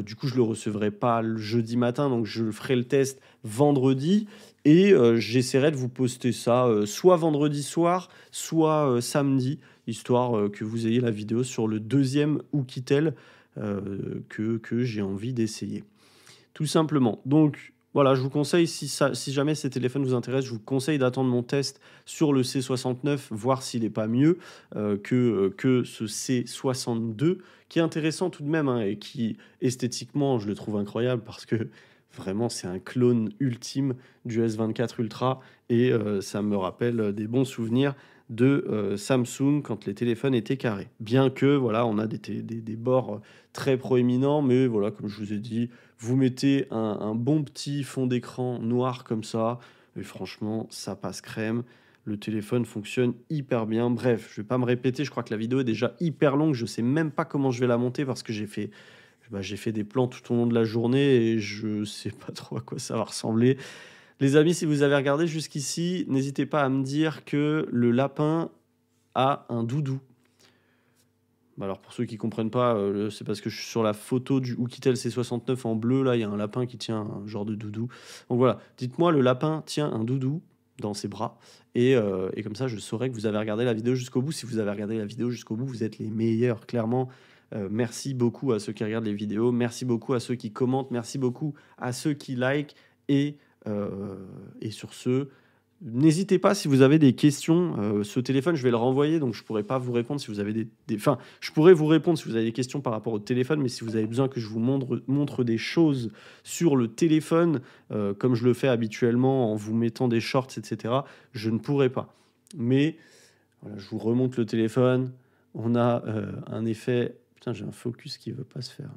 du coup, je le recevrai pas le jeudi matin, donc je ferai le test vendredi. Et j'essaierai de vous poster ça soit vendredi soir, soit samedi, histoire que vous ayez la vidéo sur le deuxième Oukitel que j'ai envie d'essayer. Tout simplement. Donc voilà, je vous conseille, si jamais ces téléphones vous intéressent, je vous conseille d'attendre mon test sur le C69, voir s'il n'est pas mieux que ce C62, qui est intéressant tout de même, hein, et qui, esthétiquement, je le trouve incroyable parce que vraiment, c'est un clone ultime du S24 Ultra et ça me rappelle des bons souvenirs de Samsung quand les téléphones étaient carrés. Bien que, voilà, on a des bords très proéminents, mais voilà, comme je vous ai dit, vous mettez un bon petit fond d'écran noir comme ça, et franchement, ça passe crème. Le téléphone fonctionne hyper bien. Bref, je ne vais pas me répéter, je crois que la vidéo est déjà hyper longue. Je ne sais même pas comment je vais la monter parce que j'ai fait des plans tout au long de la journée et je ne sais pas trop à quoi ça va ressembler. Les amis, si vous avez regardé jusqu'ici, n'hésitez pas à me dire que le lapin a un doudou. Alors pour ceux qui ne comprennent pas, c'est parce que je suis sur la photo du Oukitel C69 en bleu. Là, il y a un lapin qui tient un genre de doudou. Donc voilà, dites-moi, le lapin tient un doudou dans ses bras. Et comme ça, je saurai que vous avez regardé la vidéo jusqu'au bout. Si vous avez regardé la vidéo jusqu'au bout, vous êtes les meilleurs, clairement. Merci beaucoup à ceux qui regardent les vidéos. Merci beaucoup à ceux qui commentent. Merci beaucoup à ceux qui likent. Et sur ce, n'hésitez pas si vous avez des questions. Ce téléphone, je vais le renvoyer, donc je ne pourrai pas vous répondre si vous avez Enfin, je pourrais vous répondre si vous avez des questions par rapport au téléphone, mais si vous avez besoin que je vous montre des choses sur le téléphone, comme je le fais habituellement en vous mettant des shorts, etc., je ne pourrai pas. Mais voilà, je vous remonte le téléphone. On a un effet... Putain, j'ai un focus qui ne veut pas se faire.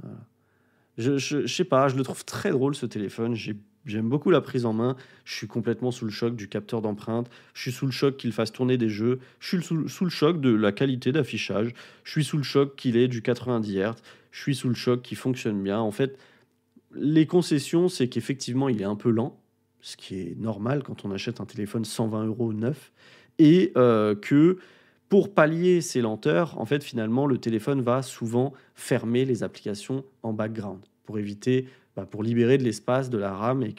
Voilà. Je sais pas, je le trouve très drôle ce téléphone. J'aime beaucoup la prise en main. Je suis complètement sous le choc du capteur d'empreinte. Je suis sous le choc qu'il fasse tourner des jeux. Je suis sous le choc de la qualité d'affichage. Je suis sous le choc qu'il ait du 90 Hz. Je suis sous le choc qu'il fonctionne bien. En fait, les concessions, c'est qu'effectivement, il est un peu lent, ce qui est normal quand on achète un téléphone 120 € neuf. Et que pour pallier ces lenteurs, en fait, finalement, le téléphone va souvent fermer les applications en background pour éviter, pour libérer de l'espace, de la RAM et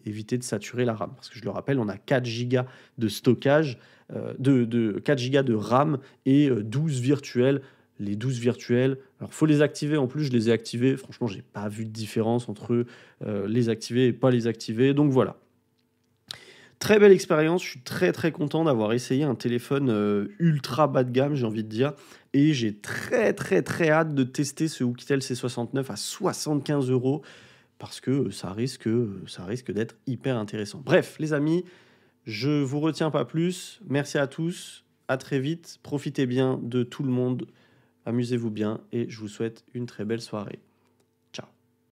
éviter de saturer la RAM. Parce que je le rappelle, on a 4 Go de stockage, 4 Go de RAM et 12 virtuels. les 12 virtuels. Alors, il faut les activer. En plus, je les ai activés. Franchement, je n'ai pas vu de différence entre les activer et pas les activer. Donc, voilà. Très belle expérience. Je suis très, très content d'avoir essayé un téléphone ultra bas de gamme, j'ai envie de dire. Et j'ai très, très, très hâte de tester ce Oukitel C69 à 75 € parce que ça risque d'être hyper intéressant. Bref, les amis, je vous retiens pas plus. Merci à tous. À très vite. Profitez bien de tout le monde. Amusez-vous bien et je vous souhaite une très belle soirée.